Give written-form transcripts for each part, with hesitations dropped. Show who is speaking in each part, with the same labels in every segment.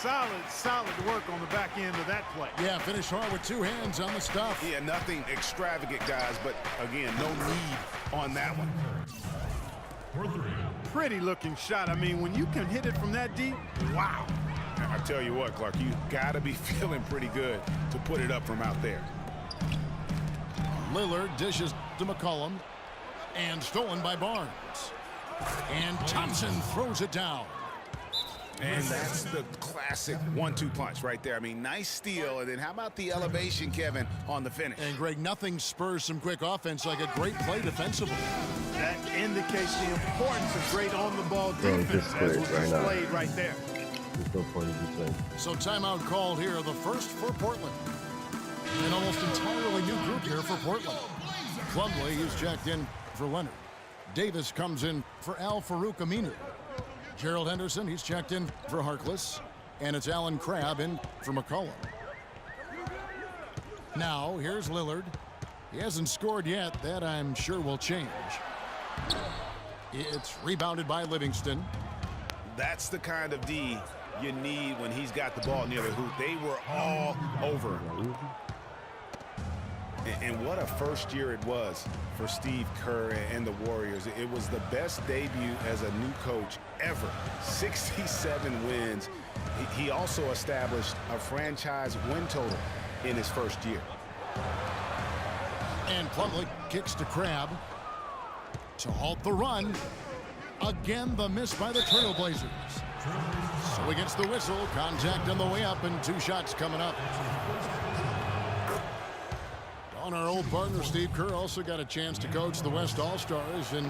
Speaker 1: solid work on the back end of that play.
Speaker 2: Yeah, finish hard with two hands on the stuff.
Speaker 3: Yeah, nothing extravagant, guys, but again, no need on that one.
Speaker 1: Pretty looking shot. I mean, when you can hit it from that deep, wow.
Speaker 3: I tell you what, Clark, you got to be feeling pretty good to put it up from out there.
Speaker 2: Lillard dishes to McCollum, and stolen by Barnes. And Thompson throws it down.
Speaker 3: And that's the classic 1-2 punch right there. I mean, nice steal, and then how about the elevation, Kevin, on the finish?
Speaker 2: And, Greg, nothing spurs some quick offense like a great play defensively.
Speaker 1: That indicates the importance of great on-the-ball defense as was displayed right there.
Speaker 4: There's no point in playing.
Speaker 2: So timeout called here, the first for Portland. An almost entirely new group here for Portland. Plumlee, he's checked in for Leonard. Davis comes in for Al-Farouq Aminu. Gerald Henderson, he's checked in for Harkless. And it's Allen Crabbe in for McCollum. Now, here's Lillard. He hasn't scored yet. That, I'm sure, will change. It's rebounded by Livingston.
Speaker 3: That's the kind of D you need when he's got the ball near the hoop. They were all over him. And what a first year it was for Steve Kerr and the Warriors. It was the best debut as a new coach ever. 67 wins. He also established a franchise win total in his first year.
Speaker 2: And Plumlee kicks to Crabbe to halt the run. Again, the miss by the Trailblazers. So he gets the whistle. Contact on the way up, and two shots coming up. On our old partner, Steve Kerr, also got a chance to coach the West All-Stars, and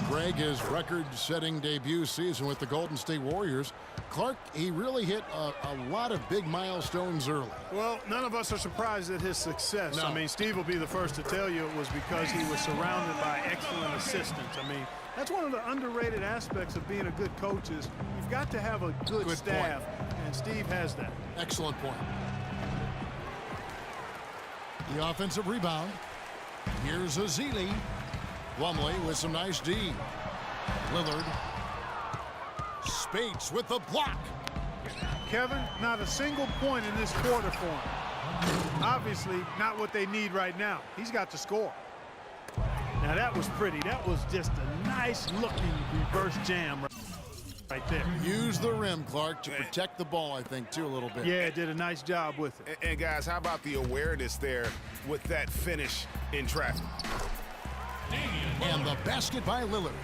Speaker 2: Greg, his record-setting debut season with the Golden State Warriors. Clark, he really hit a lot of big milestones early.
Speaker 1: Well, none of us are surprised at his success.
Speaker 2: No.
Speaker 1: I mean, Steve will be the first to tell you it was because he was surrounded by excellent assistants. I mean, that's one of the underrated aspects of being a good coach is you've got to have a good staff, and Steve has that.
Speaker 2: Excellent point. The offensive rebound. Here's Ezeli. Plumlee with some nice D. Lillard. Spates with the block.
Speaker 1: Kevin, not a single point in this quarter for him. Obviously, not what they need right now. He's got to score. Now, that was pretty. That was just a nice-looking reverse jam right there.
Speaker 2: Use the rim, Clark, to protect the ball, I think, too, a little bit.
Speaker 1: Yeah, did a nice job with it.
Speaker 3: And guys, how about the awareness there with that finish in traffic?
Speaker 2: And the basket by Lillard.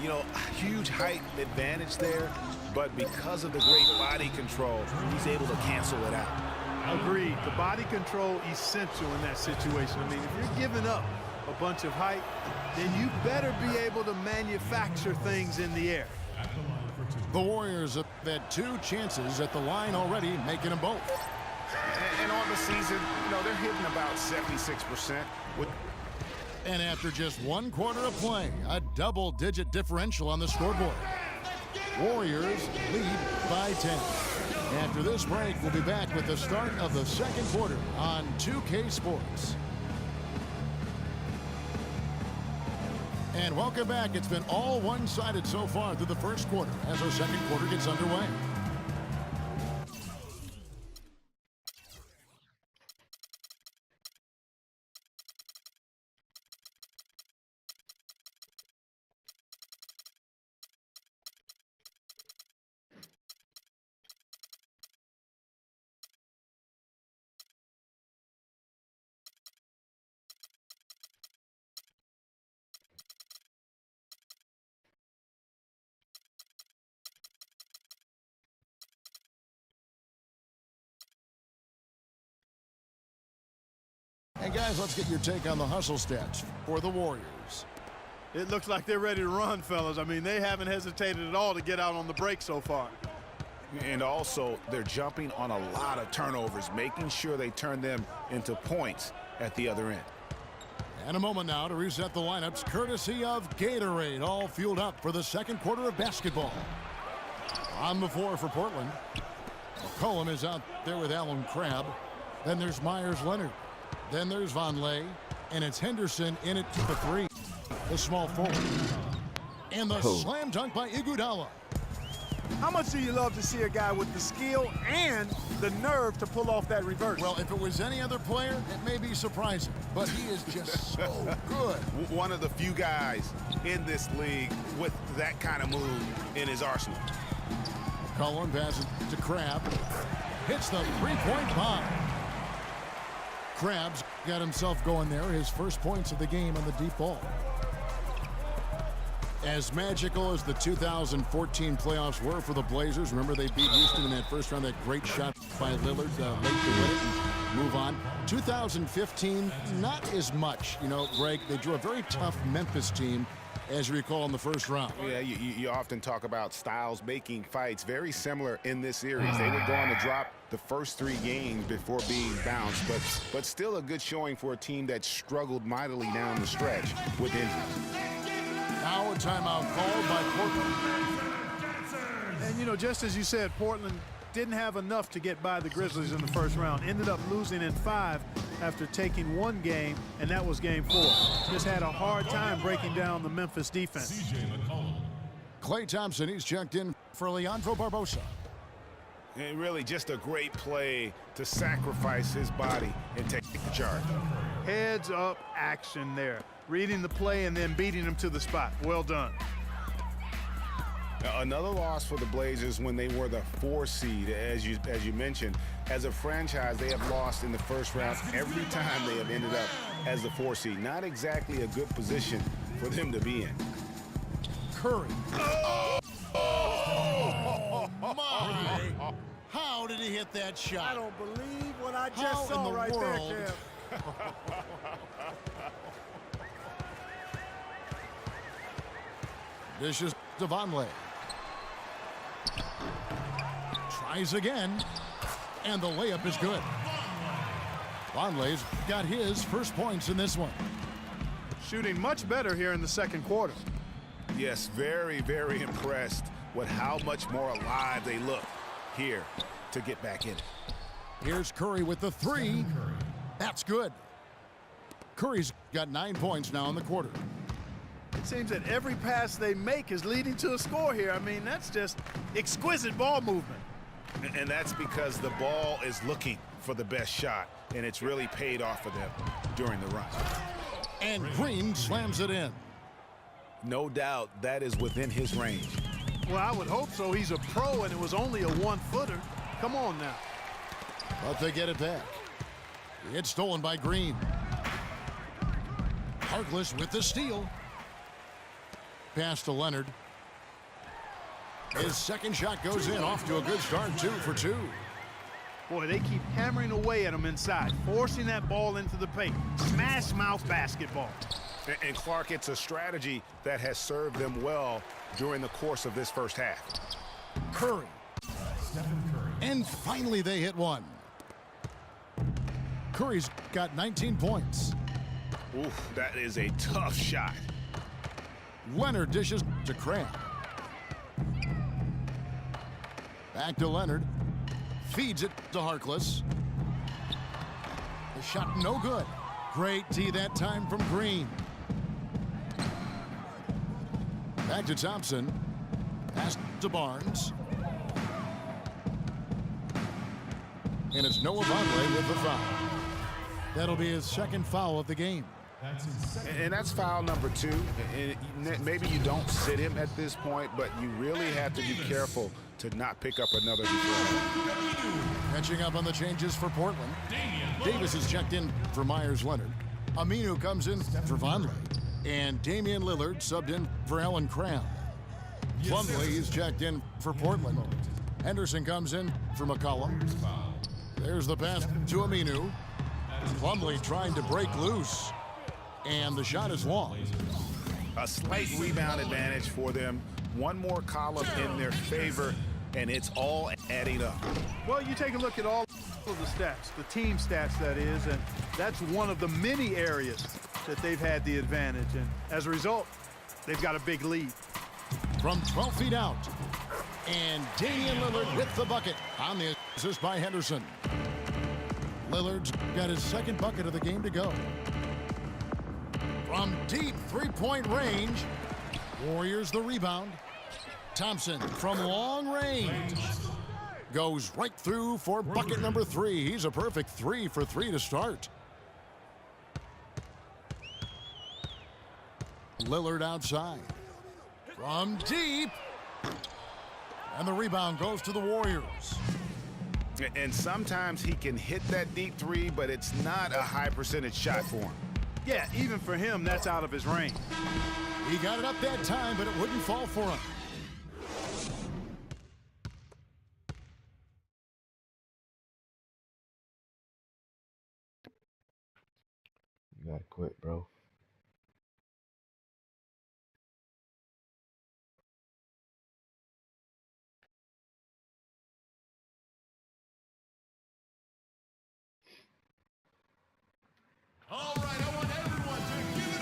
Speaker 3: You know, huge height advantage there, but because of the great body control, he's able to cancel it out.
Speaker 1: Agreed. The body control essential in that situation. I mean, if you're giving up a bunch of height, then you better be able to manufacture things in the air.
Speaker 2: The Warriors have had two chances at the line already, making them both.
Speaker 3: And on the season, you know, they're hitting about 76%.
Speaker 2: And after just one quarter of play, a double-digit differential on the scoreboard. Warriors lead by 10. After this break, we'll be back with the start of the second quarter on 2K Sports. And welcome back. It's been all one-sided so far through the first quarter as our second quarter gets underway. Hey, guys, let's get your take on the hustle stats for the Warriors.
Speaker 1: It looks like they're ready to run, fellas. I mean, they haven't hesitated at all to get out on the break so far.
Speaker 3: And also, they're jumping on a lot of turnovers, making sure they turn them into points at the other end.
Speaker 2: And a moment now to reset the lineups, courtesy of Gatorade, all fueled up for the second quarter of basketball. On the floor for Portland. McCollum is out there with Allen Crabbe. Then there's Myers Leonard. Then there's Vonleh, and it's Henderson in it to the three. The small forward. And the slam dunk by Iguodala.
Speaker 1: How much do you love to see a guy with the skill and the nerve to pull off that reverse?
Speaker 2: Well, if it was any other player, it may be surprising, but he is just so good.
Speaker 3: One of the few guys in this league with that kind of move in his arsenal.
Speaker 2: Cullen passes to Crabbe. Hits the three-point bomb. Crabbe's got himself going there. His first points of the game on the deep ball. As magical as the 2014 playoffs were for the Blazers, remember they beat Houston in that first round, that great shot by Lillard late to win it and move on. 2015, not as much. You know, Greg, they drew a very tough Memphis team, as you recall, in the first round.
Speaker 3: Yeah, you often talk about styles making fights. Very similar in this series. They were going to drop the first 3 games before being bounced, but still a good showing for a team that struggled mightily down the stretch with injuries.
Speaker 2: Now a timeout called by Portland.
Speaker 1: And, you know, just as you said, Portland didn't have enough to get by the Grizzlies in the first round. Ended up losing in 5 after taking 1 game, and that was game 4. Just had a hard time breaking down the Memphis defense.
Speaker 2: Klay Thompson, he's checked in for Leandro Barbosa.
Speaker 3: And really just a great play to sacrifice his body and take the charge.
Speaker 1: Heads up action there. Reading the play and then beating him to the spot. Well done.
Speaker 3: Now, another loss for the Blazers when they were the 4 seed, as you mentioned. As a franchise, they have lost in the first round every time they have ended up as the 4 seed. Not exactly a good position for them to be in.
Speaker 2: Curry. Oh my! How did he hit that shot?
Speaker 1: I don't believe what I
Speaker 2: How
Speaker 1: just saw
Speaker 2: in the
Speaker 1: right
Speaker 2: world?
Speaker 1: there, Kev.
Speaker 2: This is Vonleh. Tries again, and the layup is good. Vonleh's got his first points in this one.
Speaker 1: Shooting much better here in the second quarter.
Speaker 3: Yes, very, very impressed with how much more alive they look here to get back in it.
Speaker 2: Here's Curry with the 3. That's good. Curry's got 9 points now in the quarter.
Speaker 1: It seems that every pass they make is leading to a score here. I mean, that's just exquisite ball movement.
Speaker 3: And that's because the ball is looking for the best shot, and it's really paid off for them during the run.
Speaker 2: And Green slams it in.
Speaker 3: No doubt that is within his range.
Speaker 1: Well, I would hope so. He's a pro, and it was only a 1-footer. Come on now.
Speaker 2: But they get it back. It's stolen by Green. Harkless with the steal. Pass to Leonard. His second shot goes in, off to a good start, 2 for 2.
Speaker 1: Boy, they keep hammering away at him inside, forcing that ball into the paint. Smash mouth basketball.
Speaker 3: And Clark, it's a strategy that has served them well during the course of this first half.
Speaker 2: Curry. And finally they hit one. Curry's got 19 points.
Speaker 3: Oof, that is a tough shot.
Speaker 2: Leonard dishes to Crabbe. Back to Leonard. Feeds it to Harkless. The shot no good. Great D that time from Green. Back to Thompson. Pass to Barnes. And it's Noah Vonleh with the foul. That'll be his second foul of the game.
Speaker 3: And that's foul number 2. And maybe you don't sit him at this point, but you really have to be careful to not pick up another defender.
Speaker 2: Catching up on the changes for Portland. Davis is checked in for Myers Leonard. Aminu comes in for Vonleh. And Damian Lillard subbed in for Allen Crabbe. Plumlee is checked in for Portland. Henderson comes in for McCollum. There's the pass to Aminu. Plumlee trying to break loose. And the shot is long.
Speaker 3: A slight rebound advantage for them. One more column in their favor, and it's all adding up.
Speaker 1: Well, you take a look at all of the stats, the team stats, that is, and that's one of the many areas that they've had the advantage. And as a result, they've got a big lead.
Speaker 2: From 12 feet out. And Damian Lillard with the bucket on the assist by Henderson. Lillard's got his second bucket of the game to go. From deep three-point range, Warriors the rebound. Thompson from long range. Goes right through for bucket number 3. He's a perfect 3 for 3 to start. Lillard outside. From deep. And the rebound goes to the Warriors.
Speaker 3: And sometimes he can hit that deep 3, but it's not a high percentage shot for him.
Speaker 1: Yeah, even for him, that's out of his range.
Speaker 2: He got it up that time, but it wouldn't fall for him.
Speaker 4: You gotta quit, bro.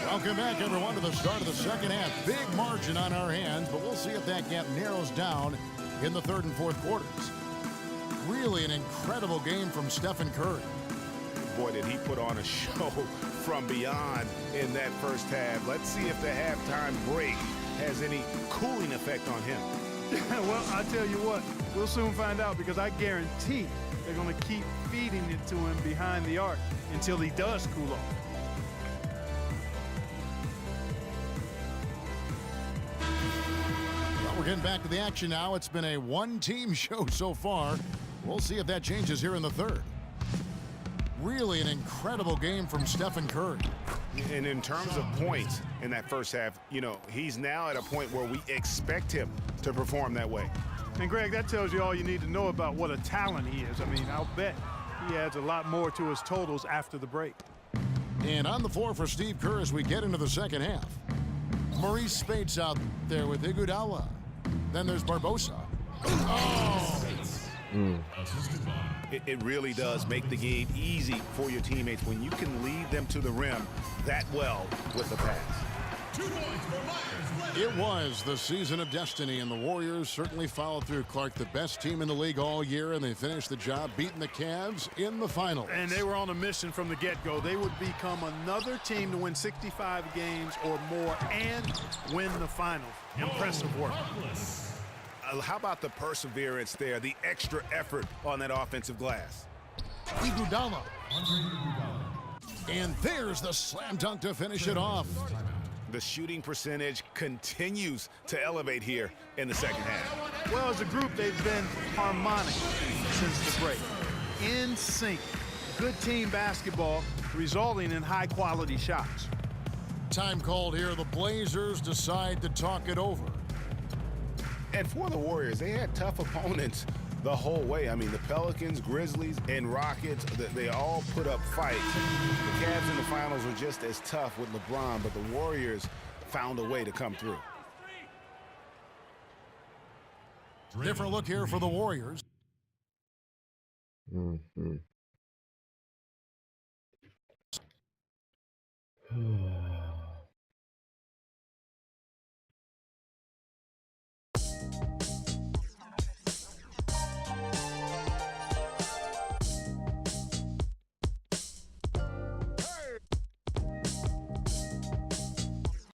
Speaker 2: Welcome back, everyone, to the start of the second half. Big margin on our hands, but we'll see if that gap narrows down in the third and fourth quarters. Really an incredible game from Stephen Curry.
Speaker 3: Boy, did he put on a show from beyond in that first half. Let's see if the halftime break has any cooling effect on him.
Speaker 1: Well, I tell you what, we'll soon find out, because I guarantee they're going to keep feeding it to him behind the arc until he does cool off.
Speaker 2: Well, we're getting back to the action now. It's been a one-team show so far. We'll see if that changes here in the third. Really an incredible game from Stephen Curry.
Speaker 3: And in terms of points in that first half, you know, he's now at a point where we expect him to perform that way.
Speaker 1: And, Greg, that tells you all you need to know about what a talent he is. I mean, I'll bet he adds a lot more to his totals after the break.
Speaker 2: And on the floor for Steve Kerr as we get into the second half. Maurice Spates out there with Iguodala. Then there's Barbosa. Oh!
Speaker 3: It really does make the game easy for your teammates when you can lead them to the rim that well with the pass.
Speaker 2: It was the season of destiny, and the Warriors certainly followed through. Clark, the best team in the league all year, and they finished the job beating the Cavs in the finals.
Speaker 1: And they were on a mission from the get-go. They would become another team to win 65 games or more and win the finals. Impressive work.
Speaker 3: How about the perseverance there, the extra effort on that offensive glass?
Speaker 2: Iguodala. And there's the slam dunk to finish it off.
Speaker 3: The shooting percentage continues to elevate here in the second half.
Speaker 1: Well, as a group, they've been harmonic since the break. In sync. Good team basketball, resulting in high-quality shots.
Speaker 2: Time called here. The Blazers decide to talk it over.
Speaker 3: And for the Warriors, they had tough opponents the whole way. I mean, the Pelicans, Grizzlies, and Rockets, they all put up fights. The Cavs in the finals were just as tough with LeBron, but the Warriors found a way to come through.
Speaker 2: Different look here for the Warriors.
Speaker 4: Mm-hmm.